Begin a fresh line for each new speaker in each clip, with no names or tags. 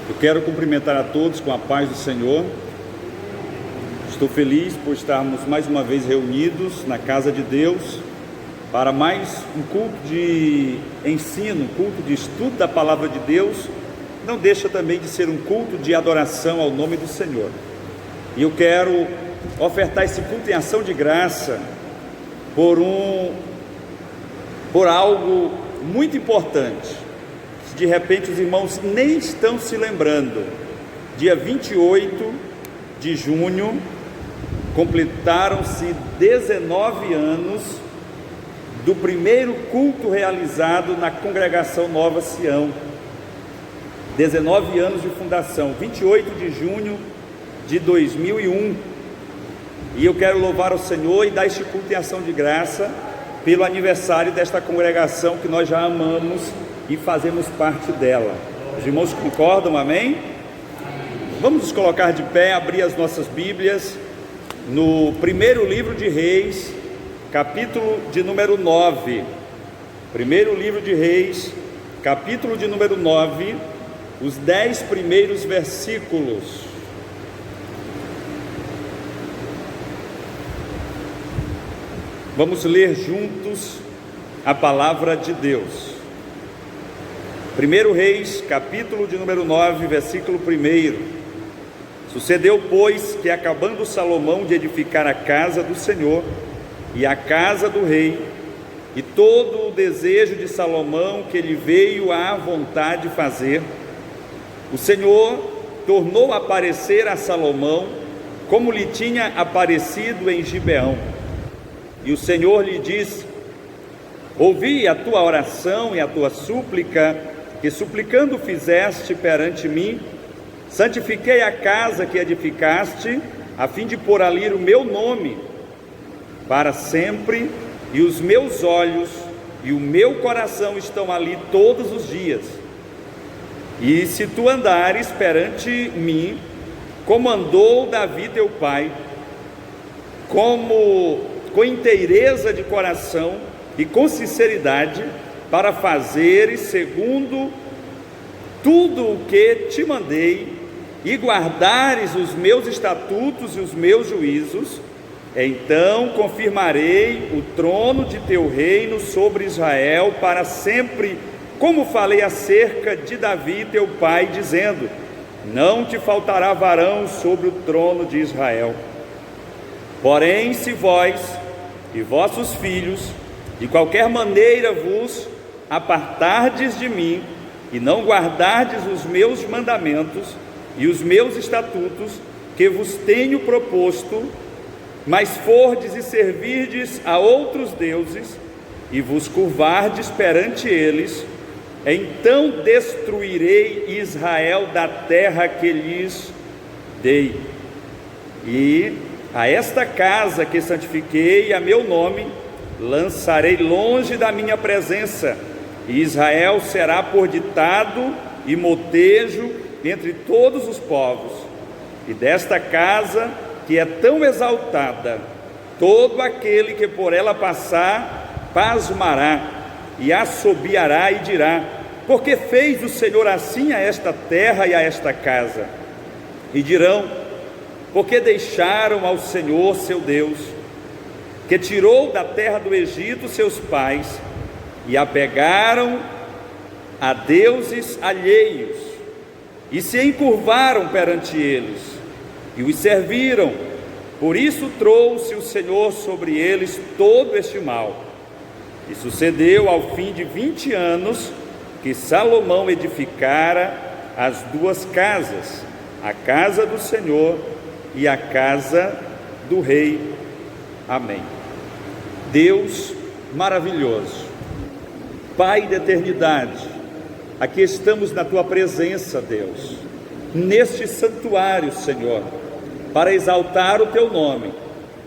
Eu quero cumprimentar a todos com a paz do Senhor. Estou feliz por estarmos mais uma vez reunidos na casa de Deus para mais um culto de ensino, um culto de estudo da palavra de Deus. Não deixa também de ser um culto de adoração ao nome do Senhor. E eu quero ofertar esse culto em ação de graça por algo muito importante. De repente os irmãos nem estão se lembrando. Dia 28 de junho completaram-se 19 anos do primeiro culto realizado na congregação Nova Sião. 19 anos de fundação, 28 de junho de 2001. E eu quero louvar o Senhor e dar este culto em ação de graça pelo aniversário desta congregação que nós já amamos e fazemos parte dela. Os irmãos concordam, amém? Vamos nos colocar de pé, abrir as nossas Bíblias no primeiro livro de Reis, capítulo de número 9. Primeiro livro de Reis, capítulo de número 9, os 10 primeiros versículos. Vamos ler juntos a palavra de Deus. 1 Reis, capítulo de número 9, versículo 1. Sucedeu, pois, que acabando Salomão de edificar a casa do Senhor e a casa do rei, e todo o desejo de Salomão que lhe veio à vontade fazer, o Senhor tornou a aparecer a Salomão como lhe tinha aparecido em Gibeão. E o Senhor lhe disse: ouvi a tua oração e a tua súplica, que suplicando fizeste perante mim. Santifiquei a casa que edificaste, a fim de pôr ali o meu nome para sempre, e os meus olhos e o meu coração estão ali todos os dias. E se tu andares perante mim, como andou Davi teu pai, com inteireza de coração e com sinceridade, para fazeres segundo tudo o que te mandei, e guardares os meus estatutos e os meus juízos, então confirmarei o trono de teu reino sobre Israel para sempre, como falei acerca de Davi teu pai, dizendo: não te faltará varão sobre o trono de Israel. Porém, se vós e vossos filhos de qualquer maneira vos apartardes de mim, e não guardardes os meus mandamentos e os meus estatutos que vos tenho proposto, mas fordes e servirdes a outros deuses, e vos curvardes perante eles, então destruirei Israel da terra que lhes dei. E a esta casa que santifiquei a meu nome, lançarei longe da minha presença, e Israel será por ditado e motejo entre todos os povos. E desta casa que é tão exaltada, todo aquele que por ela passar, pasmará e assobiará e dirá: porque fez o Senhor assim a esta terra e a esta casa? E dirão: porque deixaram ao Senhor seu Deus, que tirou da terra do Egito seus pais, e apegaram a deuses alheios, e se encurvaram perante eles, e os serviram. Por isso trouxe o Senhor sobre eles todo este mal. E sucedeu ao fim de 20 anos, que Salomão edificara as duas casas, a casa do Senhor e a casa do rei. Amém. Deus maravilhoso, Pai da eternidade, aqui estamos na tua presença, Deus, neste santuário, Senhor, para exaltar o teu nome,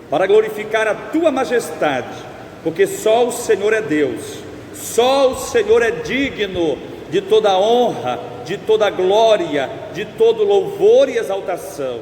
para glorificar a tua majestade, porque só o Senhor é Deus, só o Senhor é digno de toda honra, de toda glória, de todo louvor e exaltação.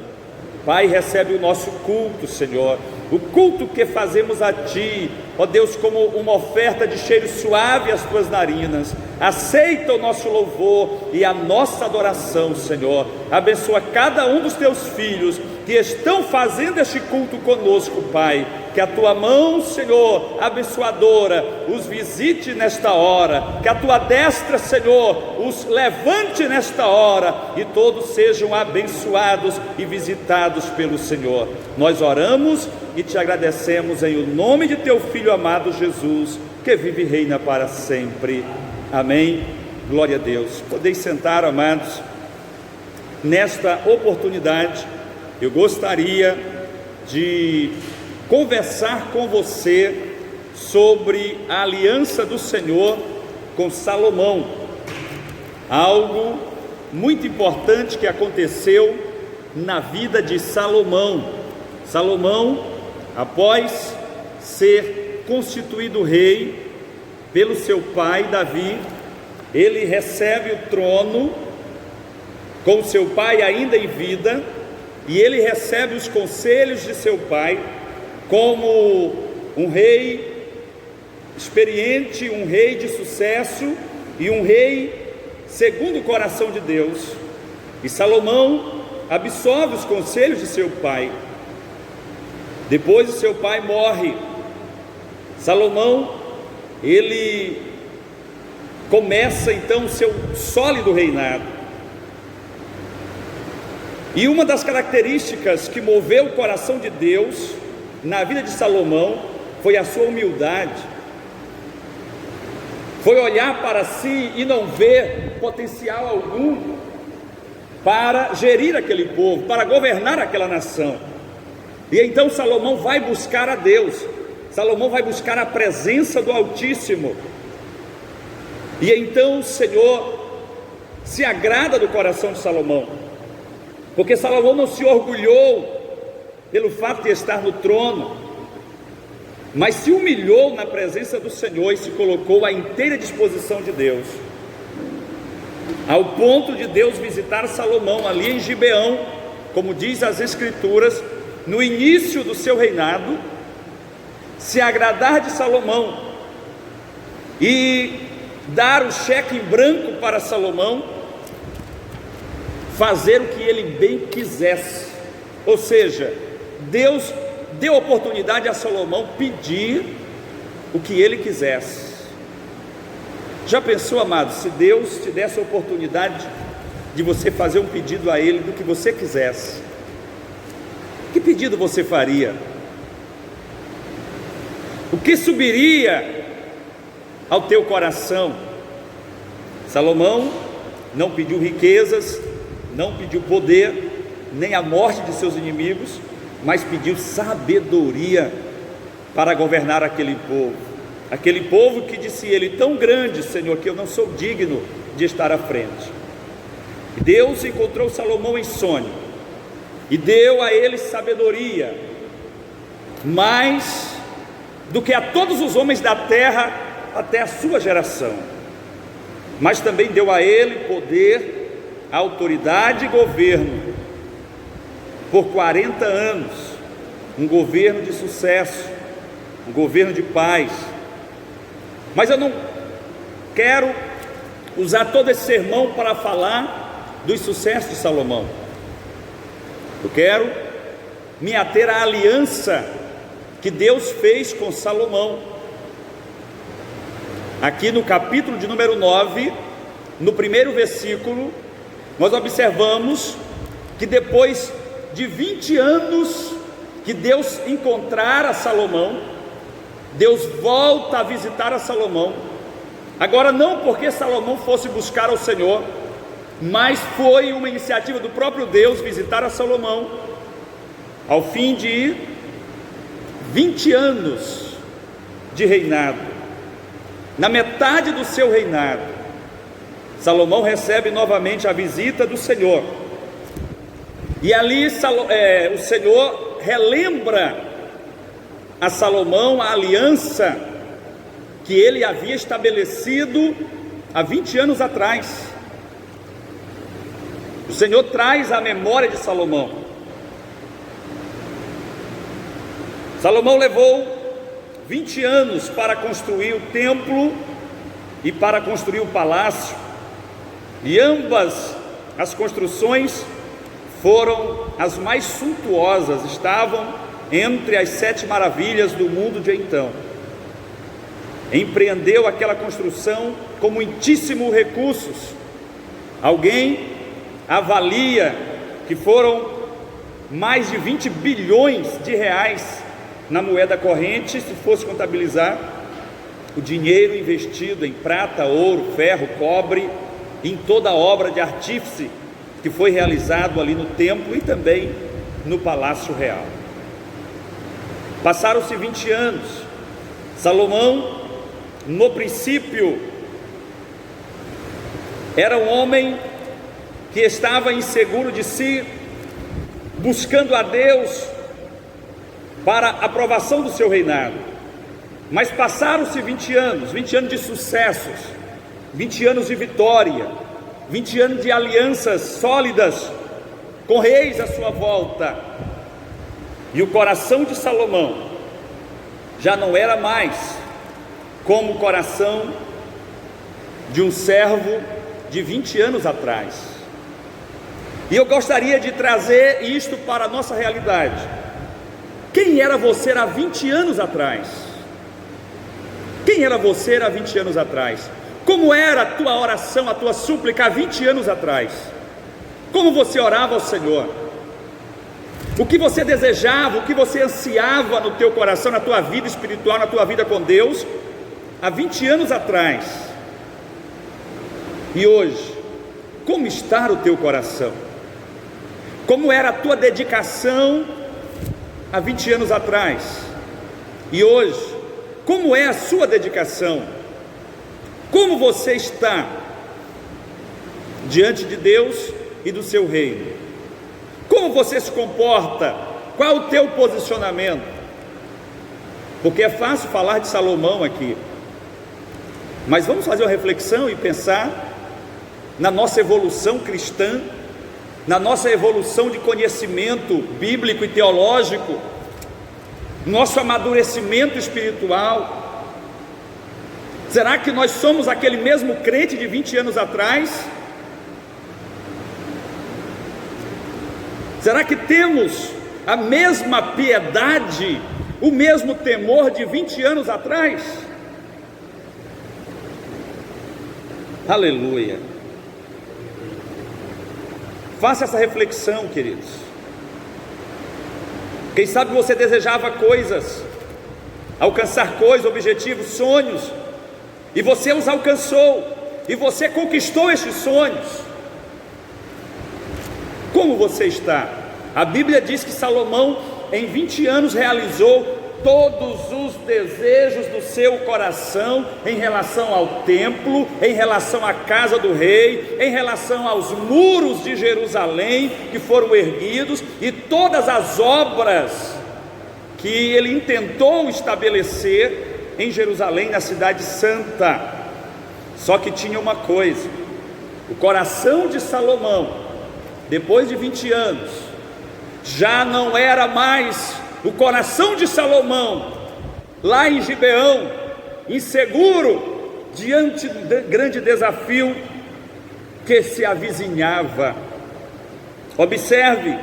Pai, recebe o nosso culto, Senhor, o culto que fazemos a Ti, ó Deus, como uma oferta de cheiro suave às tuas narinas. Aceita o nosso louvor e a nossa adoração, Senhor. Abençoa cada um dos teus filhos que estão fazendo este culto conosco, Pai. Que a tua mão, Senhor, abençoadora, os visite nesta hora. Que a tua destra, Senhor, os levante nesta hora, e todos sejam abençoados e visitados pelo Senhor. Nós oramos e te agradecemos em o nome de teu Filho amado Jesus, que vive e reina para sempre. Amém. Glória a Deus. Podeis sentar, amados. Nesta oportunidade, eu gostaria de conversar com você sobre a aliança do Senhor com Salomão. Algo muito importante que aconteceu na vida de Salomão. Salomão, após ser constituído rei pelo seu pai Davi, ele recebe o trono com seu pai ainda em vida, e ele recebe os conselhos de seu pai como um rei experiente, um rei de sucesso e um rei segundo o coração de Deus. E Salomão absorve os conselhos de seu pai. Depois de seu pai morre, Salomão, ele começa então o seu sólido reinado. E uma das características que moveu o coração de Deus na vida de Salomão foi a sua humildade. Foi olhar para si e não ver potencial algum para gerir aquele povo, para governar aquela nação. E então Salomão vai buscar a Deus. Salomão vai buscar a presença do Altíssimo. E então o Senhor se agrada do coração de Salomão, porque Salomão não se orgulhou pelo fato de estar no trono, mas se humilhou na presença do Senhor e se colocou à inteira disposição de Deus, ao ponto de Deus visitar Salomão ali em Gibeão, como diz as Escrituras, no início do seu reinado, se agradar de Salomão e dar o cheque em branco para Salomão fazer o que ele bem quisesse. Ou seja, Deus deu oportunidade a Salomão pedir o que ele quisesse. Já pensou, amado, se Deus te desse a oportunidade de você fazer um pedido a Ele do que você quisesse? Que pedido você faria? O que subiria ao teu coração? Salomão não pediu riquezas, não pediu poder, nem a morte de seus inimigos, mas pediu sabedoria para governar aquele povo que disse ele: tão grande, Senhor, que eu não sou digno de estar à frente. Deus encontrou Salomão em sonho e deu a ele sabedoria, mais do que a todos os homens da terra até a sua geração, mas também deu a ele poder, autoridade e governo por 40 anos, um governo de sucesso, um governo de paz. Mas eu não quero usar todo esse sermão para falar dos sucessos de Salomão. Eu quero me ater à aliança que Deus fez com Salomão. Aqui no capítulo de número 9, no primeiro versículo, nós observamos que depois de 20 anos que Deus encontrara Salomão, Deus volta a visitar a Salomão, agora não porque Salomão fosse buscar ao Senhor, mas foi uma iniciativa do próprio Deus visitar a Salomão, ao fim de 20 anos de reinado. Na metade do seu reinado, Salomão recebe novamente a visita do Senhor, e ali o Senhor relembra a Salomão a aliança que ele havia estabelecido há 20 anos atrás. O Senhor traz à memória de Salomão. Salomão levou 20 anos para construir o templo e para construir o palácio, e ambas as construções foram as mais suntuosas, estavam entre as 7 maravilhas do mundo de então. Empreendeu aquela construção com muitíssimos recursos. Alguém avalia que foram mais de 20 bilhões de reais na moeda corrente, se fosse contabilizar o dinheiro investido em prata, ouro, ferro, cobre, em toda a obra de artífice que foi realizado ali no templo e também no Palácio Real. Passaram-se 20 anos. Salomão, no princípio, era um homem que estava inseguro de si, buscando a Deus para a aprovação do seu reinado. Mas passaram-se 20 anos de sucessos, 20 anos de vitória, 20 anos de alianças sólidas com reis à sua volta. E o coração de Salomão já não era mais como o coração de um servo de 20 anos atrás. E eu gostaria de trazer isto para a nossa realidade. Quem era você há 20 anos atrás? Quem era você há 20 anos atrás? Como era a tua oração, a tua súplica há 20 anos atrás? Como você orava ao Senhor? O que você desejava, o que você ansiava no teu coração, na tua vida espiritual, na tua vida com Deus, há 20 anos atrás? E hoje, como está o teu coração? Como era a tua dedicação há 20 anos atrás? E hoje, como é a sua dedicação? Como você está diante de Deus e do seu reino? Como você se comporta? Qual o teu posicionamento? Porque é fácil falar de Salomão aqui, mas vamos fazer uma reflexão e pensar na nossa evolução cristã, na nossa evolução de conhecimento bíblico e teológico, nosso amadurecimento espiritual. Será que nós somos aquele mesmo crente de 20 anos atrás? Será que temos a mesma piedade, o mesmo temor de 20 anos atrás? Aleluia! Faça essa reflexão, queridos. Quem sabe você desejava coisas, alcançar coisas, objetivos, sonhos, e você os alcançou, e você conquistou estes sonhos. Como você está? A Bíblia diz que Salomão em 20 anos realizou todos os desejos do seu coração em relação ao templo, em relação à casa do rei, em relação aos muros de Jerusalém que foram erguidos, e todas as obras que ele intentou estabelecer em Jerusalém, na cidade santa. Só que tinha uma coisa: o coração de Salomão, depois de 20 anos, já não era mais o coração de Salomão lá em Gibeão, inseguro diante do grande desafio que se avizinhava. Observe,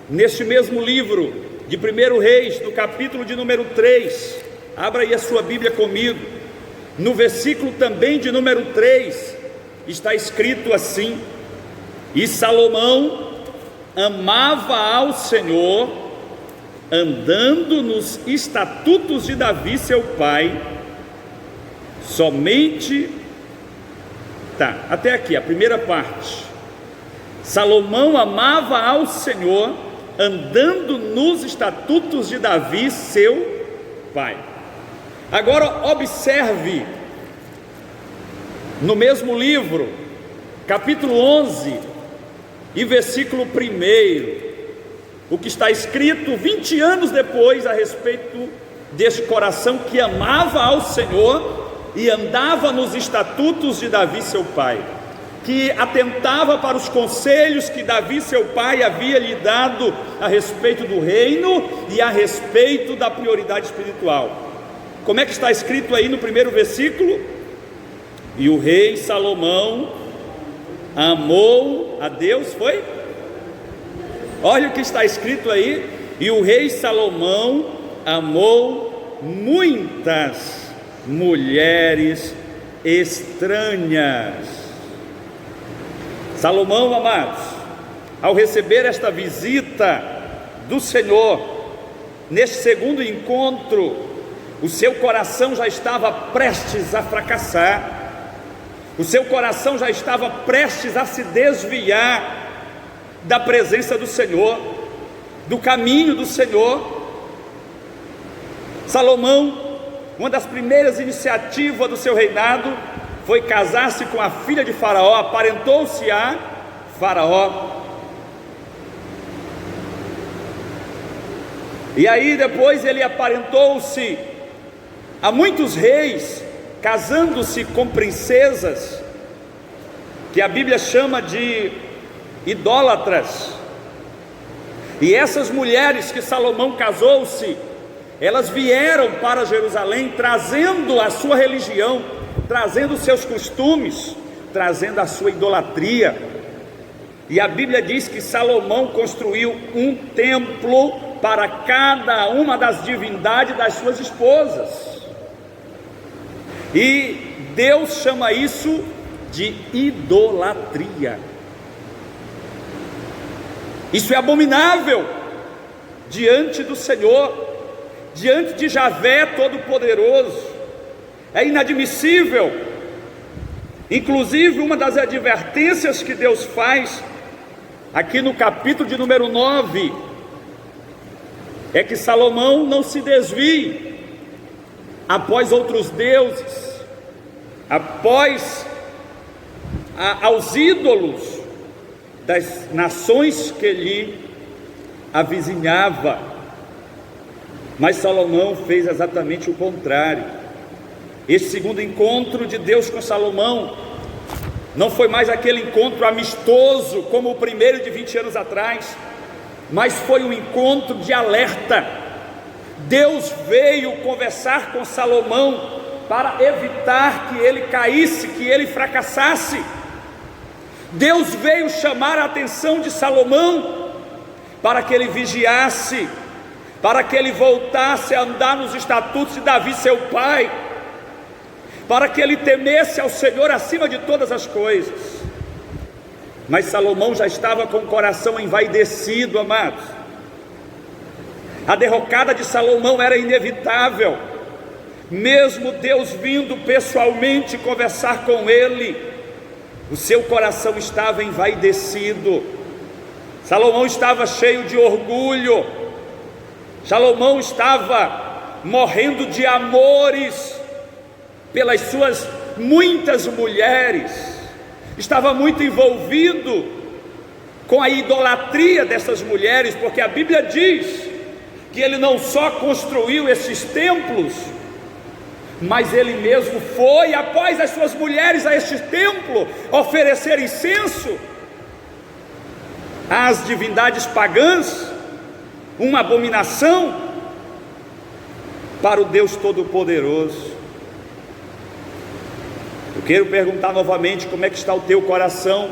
neste mesmo livro de 1 Reis, no capítulo de número 3, abra aí a sua Bíblia comigo, no versículo também de número 3, está escrito assim: e Salomão amava ao Senhor, andando nos estatutos de Davi seu pai, somente, até aqui a primeira parte. Salomão amava ao Senhor, andando nos estatutos de Davi seu pai. Agora observe, no mesmo livro, capítulo 11 e versículo 1, o que está escrito 20 anos depois a respeito deste coração que amava ao Senhor e andava nos estatutos de Davi seu pai, que atentava para os conselhos que Davi seu pai havia lhe dado a respeito do reino e a respeito da prioridade espiritual. Como é que está escrito aí no primeiro versículo? E o rei Salomão amou a Deus, foi? Olha o que está escrito aí. E o rei Salomão amou muitas mulheres estranhas. Salomão, amados, ao receber esta visita do Senhor, neste segundo encontro, o seu coração já estava prestes a fracassar, o seu coração já estava prestes a se desviar da presença do Senhor, do caminho do Senhor. Salomão, uma das primeiras iniciativas do seu reinado foi casar-se com a filha de Faraó, aparentou-se a Faraó. E aí depois ele aparentou-se a muitos reis, casando-se com princesas, que a Bíblia chama de idólatras. E essas mulheres que Salomão casou-se, elas vieram para Jerusalém trazendo a sua religião, trazendo os seus costumes, trazendo a sua idolatria. E a Bíblia diz que Salomão construiu um templo para cada uma das divindades das suas esposas. E Deus chama isso de idolatria. Isso é abominável diante do Senhor, diante de Javé Todo-Poderoso. É inadmissível. Inclusive, uma das advertências que Deus faz aqui no capítulo de número 9 é que Salomão não se desvie após outros deuses, após aos ídolos das nações que lhe avizinhava. Mas Salomão fez exatamente o contrário. Esse segundo encontro de Deus com Salomão não foi mais aquele encontro amistoso como o primeiro de 20 anos atrás, mas foi um encontro de alerta. Deus veio conversar com Salomão para evitar que ele caísse, que ele fracassasse. Deus veio chamar a atenção de Salomão para que ele vigiasse, para que ele voltasse a andar nos estatutos de Davi seu pai, para que ele temesse ao Senhor acima de todas as coisas. Mas Salomão já estava com o coração envaidecido, amados. A derrocada de Salomão era inevitável, mesmo Deus vindo pessoalmente conversar com ele, o seu coração estava envaidecido. Salomão estava cheio de orgulho, Salomão estava morrendo de amores pelas suas muitas mulheres, estava muito envolvido com a idolatria dessas mulheres, porque a Bíblia diz que ele não só construiu esses templos, mas ele mesmo foi após as suas mulheres a este templo oferecer incenso às divindades pagãs, uma abominação para o Deus Todo-Poderoso. Eu quero perguntar novamente: como é que está o teu coração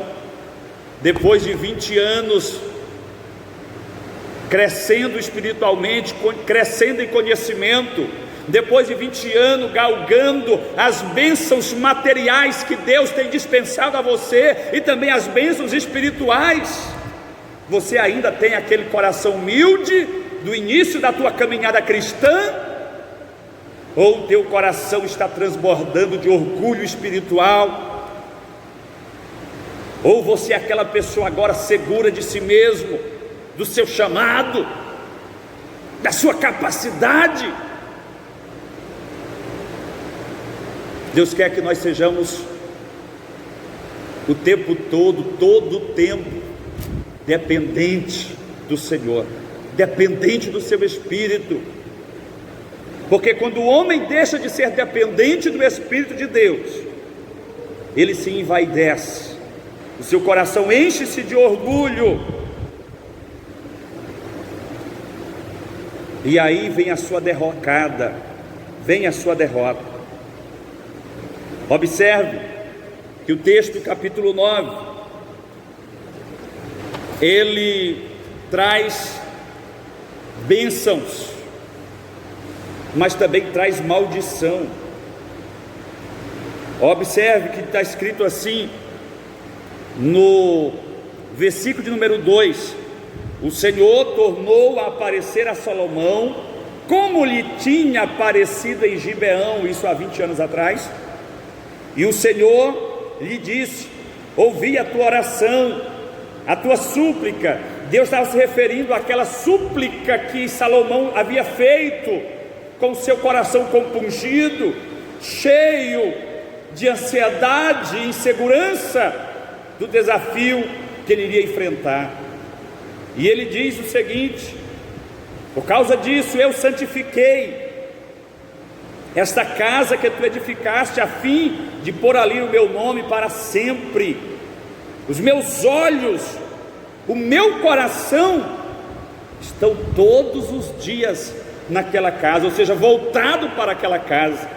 depois de 20 anos crescendo espiritualmente, crescendo em conhecimento, depois de 20 anos galgando as bênçãos materiais que Deus tem dispensado a você e também as bênçãos espirituais? Você ainda tem aquele coração humilde do início da tua caminhada cristã? Ou o teu coração está transbordando de orgulho espiritual? Ou você é aquela pessoa agora segura de si mesmo, do seu chamado, da sua capacidade? Deus quer que nós sejamos o tempo todo o tempo dependente do Senhor, dependente do seu Espírito. Porque quando o homem deixa de ser dependente do Espírito de Deus, ele se envaidece, o seu coração enche-se de orgulho, e aí vem a sua derrocada. vem a sua derrota. Observe que o texto, capítulo 9, ele traz bênçãos, mas também traz maldição. Observe que está escrito assim, no versículo de número 2: o Senhor tornou a aparecer a Salomão, como lhe tinha aparecido em Gibeão, isso há 20 anos atrás, e o Senhor lhe disse: ouvi a tua oração, a tua súplica. Deus estava se referindo àquela súplica que Salomão havia feito, com seu coração compungido, cheio de ansiedade e insegurança do desafio que ele iria enfrentar. E ele diz o seguinte: por causa disso eu santifiquei esta casa que tu edificaste, a fim de pôr ali o meu nome para sempre. Os meus olhos, o meu coração estão todos os dias naquela casa, ou seja, voltado para aquela casa.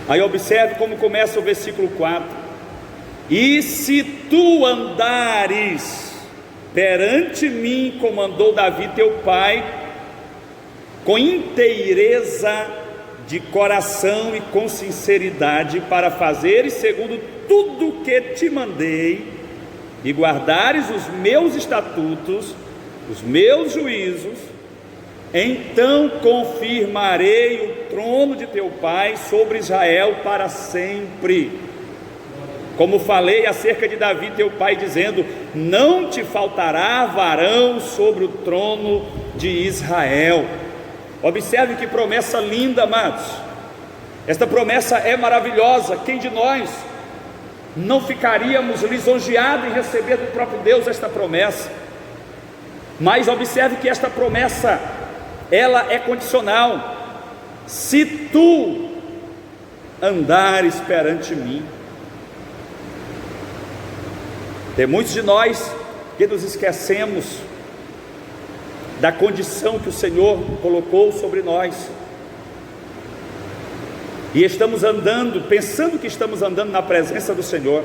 Aí observe como começa o versículo 4: e se tu andares perante mim, como andou Davi teu pai, com inteireza de coração e com sinceridade, para fazeres segundo tudo que te mandei, e guardares os meus estatutos, os meus juízos, então confirmarei o trono de teu pai sobre Israel para sempre. Como falei acerca de Davi teu pai, dizendo: não te faltará varão sobre o trono de Israel. Observe que promessa linda, amados. Esta promessa é maravilhosa. Quem de nós não ficaríamos lisonjeados em receber do próprio Deus esta promessa? Mas observe que esta promessa, ela é condicional. Se tu andares perante mim. Tem muitos de nós que nos esquecemos da condição que o Senhor colocou sobre nós, e estamos andando, pensando que estamos andando na presença do Senhor,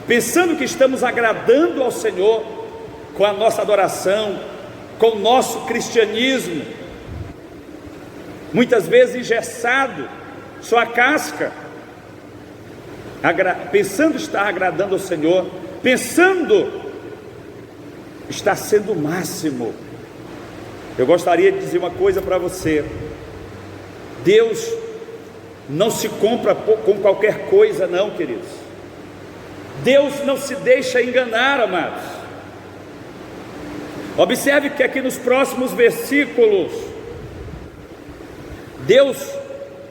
pensando que estamos agradando ao Senhor com a nossa adoração, com o nosso cristianismo, muitas vezes engessado, só a casca, pensando estar agradando ao Senhor, pensando estar sendo o máximo. Eu gostaria de dizer uma coisa para você: Deus não se compra com qualquer coisa, não, queridos. Deus não se deixa enganar, amados. Observe que aqui nos próximos versículos, Deus,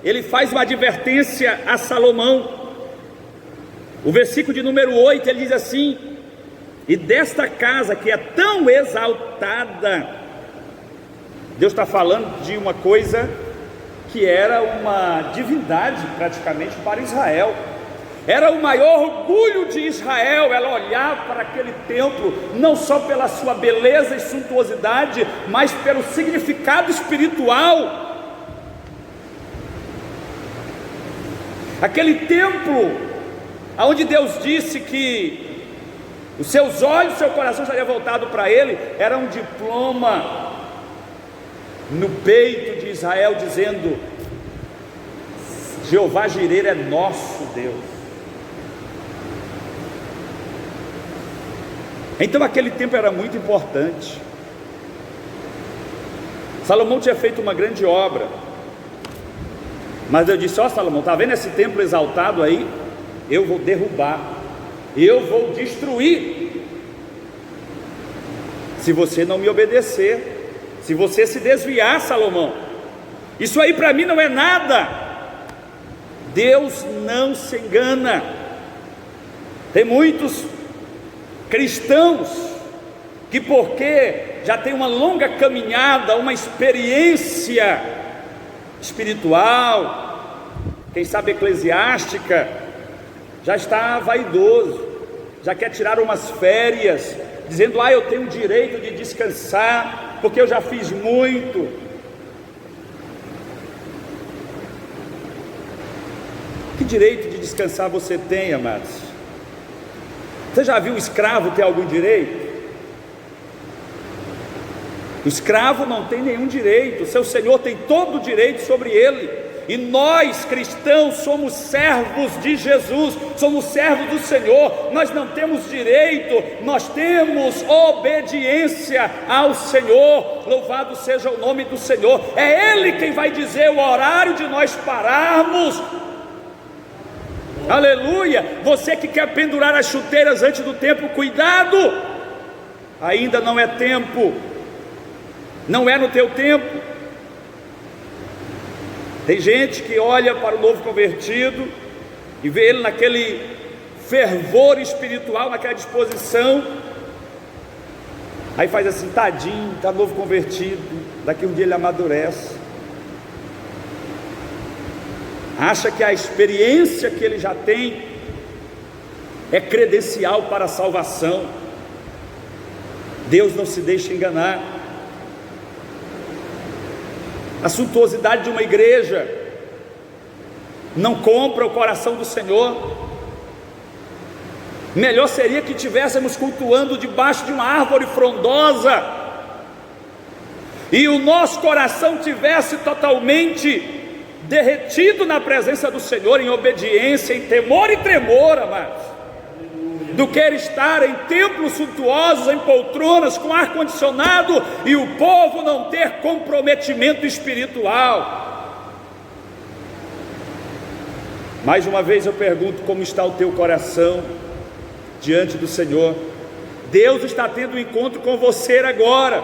ele faz uma advertência a Salomão. O versículo de número 8, ele diz assim: e desta casa que é tão exaltada, Deus está falando de uma coisa que era uma divindade praticamente para Israel, era o maior orgulho de Israel, ela olhava para aquele templo, não só pela sua beleza e suntuosidade, mas pelo significado espiritual. Aquele templo, onde Deus disse que os seus olhos, o seu coração estaria voltado para ele, era um diploma no peito de Israel, dizendo: Jeová Jireh é nosso Deus. Então aquele templo era muito importante. Salomão tinha feito uma grande obra, mas Deus disse: ó Salomão, está vendo esse templo exaltado aí? Eu vou derrubar, eu vou destruir, se você não me obedecer, se você se desviar, Salomão. Isso aí para mim não é nada. Deus não se engana. Tem muitos cristãos que, porque já tem uma longa caminhada, uma experiência espiritual, quem sabe eclesiástica, já está vaidoso, já quer tirar umas férias, dizendo: eu tenho o direito de descansar, porque eu já fiz muito. direito de descansar você tem, amados? Você já viu o escravo ter algum direito? O escravo não tem nenhum direito, o seu Senhor tem todo o direito sobre ele. E nós cristãos somos servos de Jesus, somos servos do Senhor. Nós não temos direito, nós temos obediência ao Senhor. Louvado seja o nome do Senhor. É Ele quem vai dizer o horário de nós pararmos. Aleluia. Você que quer pendurar as chuteiras antes do tempo, cuidado, ainda não é tempo, não é no teu tempo. Tem gente que olha para o novo convertido e vê ele naquele fervor espiritual, naquela disposição, aí faz assim: tadinho, está novo convertido, daqui um dia ele amadurece. Acha que a experiência que ele já tem é credencial para a salvação. Deus não se deixa enganar. A suntuosidade de uma igreja não compra o coração do Senhor. Melhor seria que estivéssemos cultuando debaixo de uma árvore frondosa e o nosso coração tivesse totalmente derretido na presença do Senhor, em obediência, em temor e tremor, amados, do que estar em templos suntuosos, em poltronas com ar-condicionado e o povo não ter comprometimento espiritual. Mais uma vez eu pergunto: como está o teu coração diante do Senhor? Deus está tendo um encontro com você agora,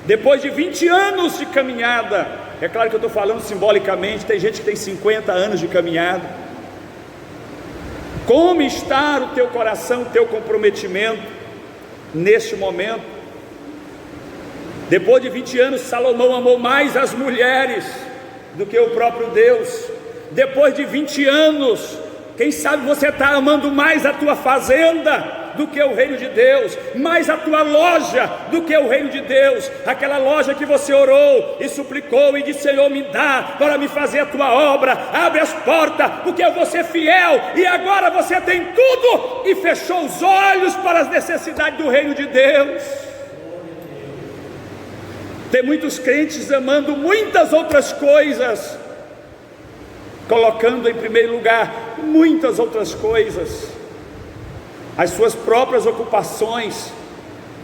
depois de 20 anos de caminhada. É claro que eu estou falando simbolicamente, tem gente que tem 50 anos de caminhada. Como está o teu coração, o teu comprometimento neste momento? Depois de 20 anos, Salomão amou mais as mulheres do que o próprio Deus. Depois de 20 anos, quem sabe você está amando mais a tua fazenda do que o reino de Deus, mais a tua loja do que o reino de Deus, aquela loja que você orou e suplicou e disse: Senhor, me dá para me fazer a tua obra, abre as portas, porque eu vou ser fiel, e agora você tem tudo e fechou os olhos para as necessidades do reino de Deus. Tem muitos crentes amando muitas outras coisas, colocando em primeiro lugar muitas outras coisas, as suas próprias ocupações,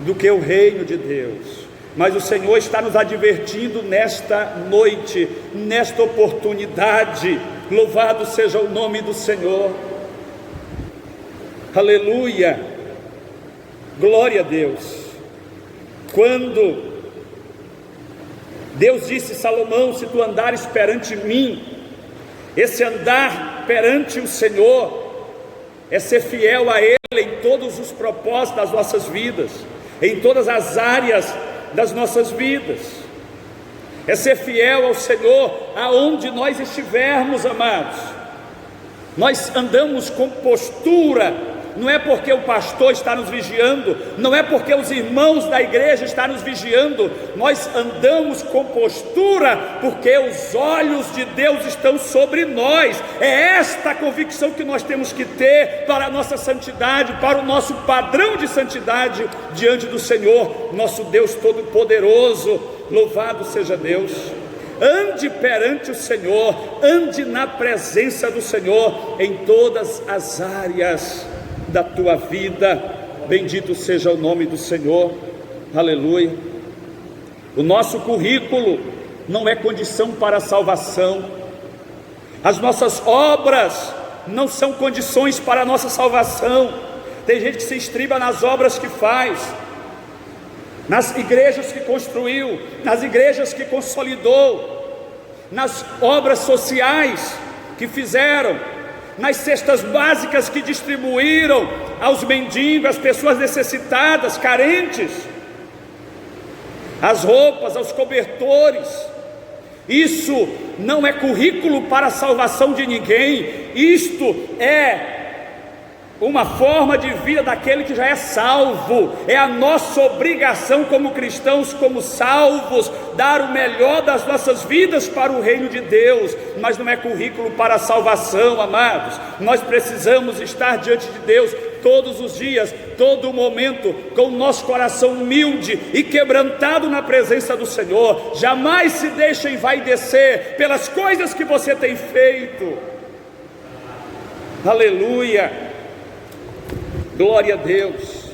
do que o reino de Deus. Mas o Senhor está nos advertindo nesta noite, nesta oportunidade. Louvado seja o nome do Senhor. Aleluia, glória a Deus. Quando Deus disse: Salomão, se tu andares perante mim, esse andar perante o Senhor é ser fiel a Ele em todos os propósitos das nossas vidas, em todas as áreas das nossas vidas, é ser fiel ao Senhor aonde nós estivermos, amados. Nós andamos com postura, não é porque o pastor está nos vigiando, não é porque os irmãos da igreja estão nos vigiando, nós andamos com postura porque os olhos de Deus estão sobre nós. É esta a convicção que nós temos que ter para a nossa santidade, para o nosso padrão de santidade diante do Senhor, nosso Deus Todo-Poderoso. Louvado seja Deus. Ande perante o Senhor, ande na presença do Senhor em todas as áreas da tua vida. Bendito seja o nome do Senhor. Aleluia. O nosso currículo não é condição para a salvação. As nossas obras não são condições para a nossa salvação. Tem gente que se estriba nas obras que faz, nas igrejas que construiu, nas igrejas que consolidou, nas obras sociais que fizeram, nas cestas básicas que distribuíram aos mendigos, às pessoas necessitadas, carentes, as roupas, aos cobertores. Isso não é currículo para a salvação de ninguém. Isto é uma forma de vida daquele que já é salvo. É a nossa obrigação como cristãos, como salvos, dar o melhor das nossas vidas para o reino de Deus, mas não é currículo para a salvação, amados. Nós precisamos estar diante de Deus todos os dias, todo momento, com o nosso coração humilde e quebrantado na presença do Senhor. Jamais se deixe envaidecer pelas coisas que você tem feito. Aleluia. Glória a Deus.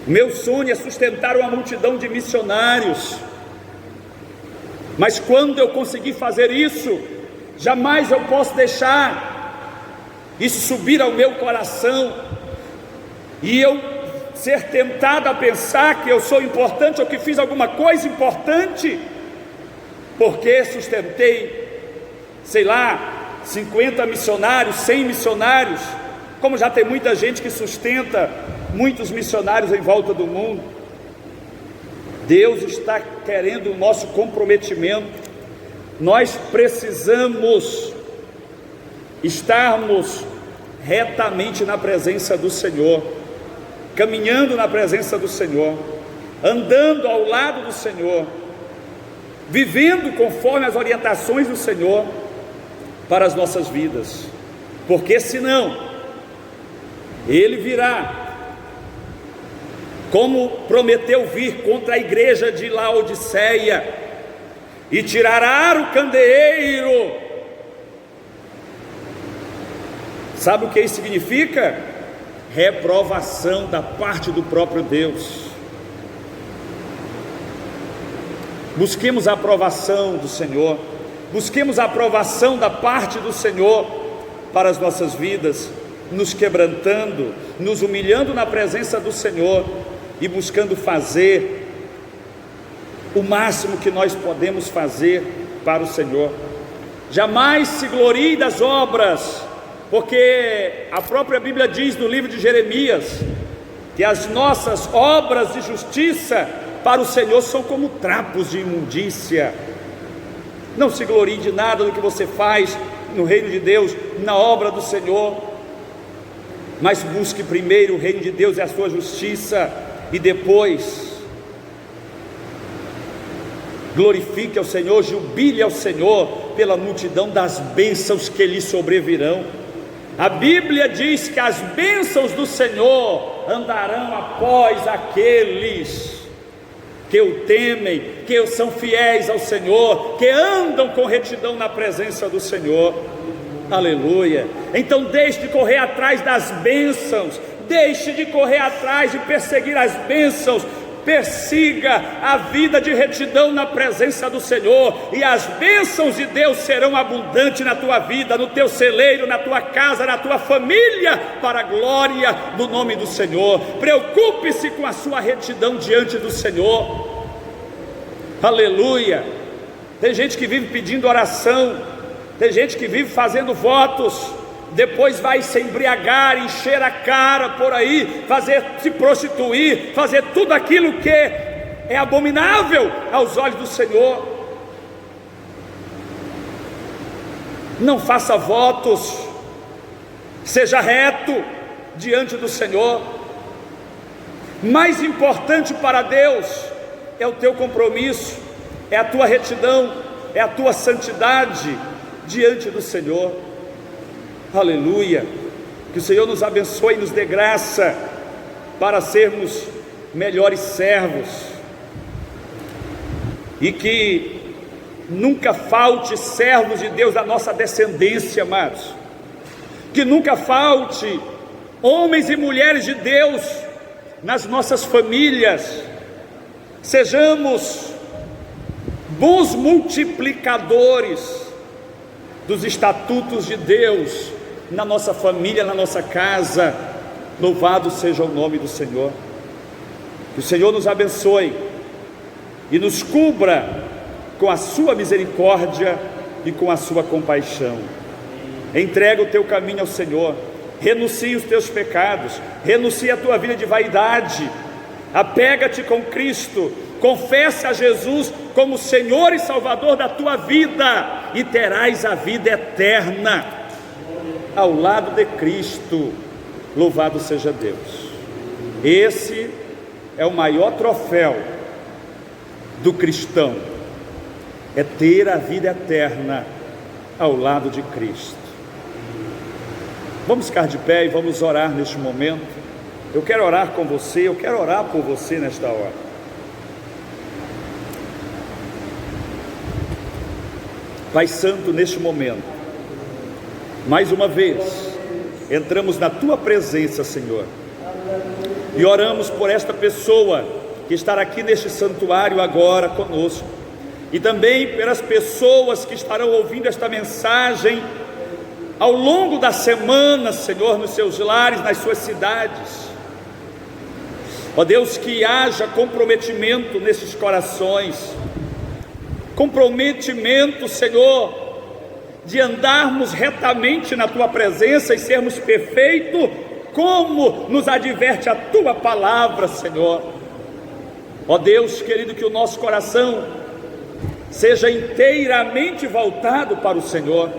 Meu sonho é sustentar uma multidão de missionários, mas quando eu conseguir fazer isso, jamais eu posso deixar isso subir ao meu coração e eu ser tentado a pensar que eu sou importante ou que fiz alguma coisa importante, porque sustentei, sei lá, 50 missionários, 100 missionários, como já tem muita gente que sustenta muitos missionários em volta do mundo. Deus está querendo o nosso comprometimento. Nós precisamos estarmos retamente na presença do Senhor, caminhando na presença do Senhor, andando ao lado do Senhor, vivendo conforme as orientações do Senhor para as nossas vidas, porque senão Ele virá, como prometeu vir contra a igreja de Laodiceia, e tirará o candeeiro. Sabe o que isso significa? Reprovação da parte do próprio Deus. Busquemos a aprovação do Senhor, busquemos a aprovação da parte do Senhor para as nossas vidas, nos quebrantando, nos humilhando na presença do Senhor e buscando fazer o máximo que nós podemos fazer para o Senhor. Jamais se glorie das obras, porque a própria Bíblia diz no livro de Jeremias que as nossas obras de justiça para o Senhor são como trapos de imundícia. Não se glorie de nada do que você faz no reino de Deus, na obra do Senhor, mas busque primeiro o reino de Deus e a sua justiça, e depois glorifique ao Senhor, jubile ao Senhor pela multidão das bênçãos que lhe sobrevirão. A Bíblia diz que as bênçãos do Senhor andarão após aqueles que o temem, que são fiéis ao Senhor, que andam com retidão na presença do Senhor. Aleluia. Então deixe de correr atrás das bênçãos, deixe de correr atrás de perseguir as bênçãos, persiga a vida de retidão na presença do Senhor, e as bênçãos de Deus serão abundantes na tua vida, no teu celeiro, na tua casa, na tua família, para a glória do nome do Senhor. Preocupe-se com a sua retidão diante do Senhor. Aleluia. Tem gente que vive pedindo oração, tem gente que vive fazendo votos, depois vai se embriagar, encher a cara por aí, se prostituir, fazer tudo aquilo que é abominável aos olhos do Senhor. Não faça votos, seja reto diante do Senhor. Mais importante para Deus é o teu compromisso, é a tua retidão, é a tua santidade diante do Senhor. Aleluia. Que o Senhor nos abençoe e nos dê graça para sermos melhores servos, e que nunca falte servos de Deus da nossa descendência, amados. Que nunca falte homens e mulheres de Deus nas nossas famílias. Sejamos bons multiplicadores dos estatutos de Deus na nossa família, na nossa casa. Louvado seja o nome do Senhor. Que o Senhor nos abençoe e nos cubra com a sua misericórdia e com a sua compaixão. Entrega o teu caminho ao Senhor, renuncie os teus pecados, renuncie a tua vida de vaidade, apega-te com Cristo, confesse a Jesus como Senhor e Salvador da tua vida, e terás a vida eterna. ao lado de Cristo. Louvado seja Deus. Esse é o maior troféu do cristão, é ter a vida eterna ao lado de Cristo. Vamos ficar de pé e vamos orar neste momento. Eu quero orar com você, eu quero orar por você nesta hora. Pai Santo, neste momento, mais uma vez, entramos na Tua presença, Senhor, e oramos por esta pessoa que estará aqui neste santuário agora conosco, e também pelas pessoas que estarão ouvindo esta mensagem ao longo da semana, Senhor, nos seus lares, nas suas cidades. Ó Deus, que haja comprometimento nesses corações, comprometimento, Senhor, de andarmos retamente na Tua presença e sermos perfeitos, como nos adverte a Tua palavra, Senhor. Ó Deus querido, que o nosso coração seja inteiramente voltado para o Senhor,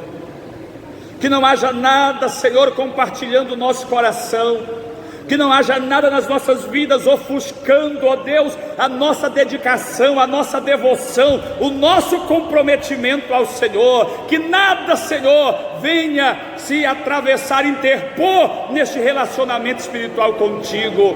que não haja nada, Senhor, compartilhando o nosso coração, que não haja nada nas nossas vidas ofuscando, ó Deus, a nossa dedicação, a nossa devoção, o nosso comprometimento ao Senhor. Que nada, Senhor, venha se atravessar, interpor neste relacionamento espiritual contigo,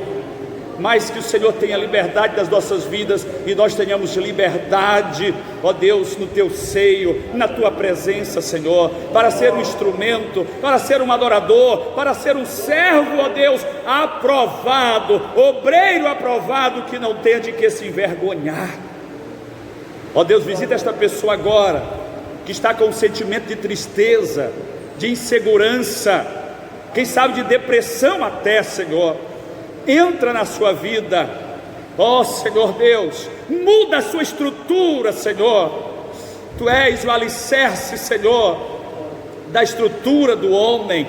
mas que o Senhor tenha liberdade das nossas vidas e nós tenhamos liberdade, ó Deus, no Teu seio, na Tua presença, Senhor, para ser um instrumento, para ser um adorador, para ser um servo, ó Deus, aprovado, obreiro aprovado, que não tenha de que se envergonhar. Ó Deus, visita esta pessoa agora, que está com um sentimento de tristeza, de insegurança, quem sabe de depressão até, Senhor. Entra na sua vida, ó Senhor Deus, muda a sua estrutura, Senhor. Tu és o alicerce, Senhor, da estrutura do homem.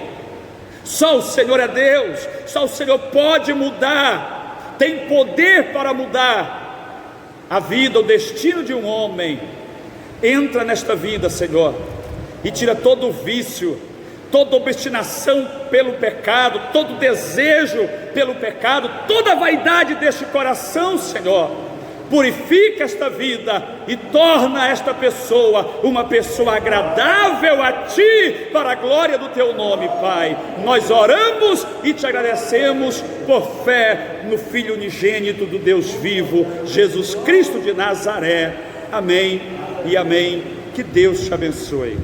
Só o Senhor é Deus, só o Senhor pode mudar, tem poder para mudar a vida, o destino de um homem. Entra nesta vida, Senhor, e tira todo o vício, toda obstinação pelo pecado, todo desejo pelo pecado, toda a vaidade deste coração, Senhor. Purifica esta vida e torna esta pessoa uma pessoa agradável a Ti, para a glória do Teu nome, Pai. Nós oramos e Te agradecemos por fé no Filho unigênito do Deus vivo, Jesus Cristo de Nazaré. Amém e amém. Que Deus te abençoe.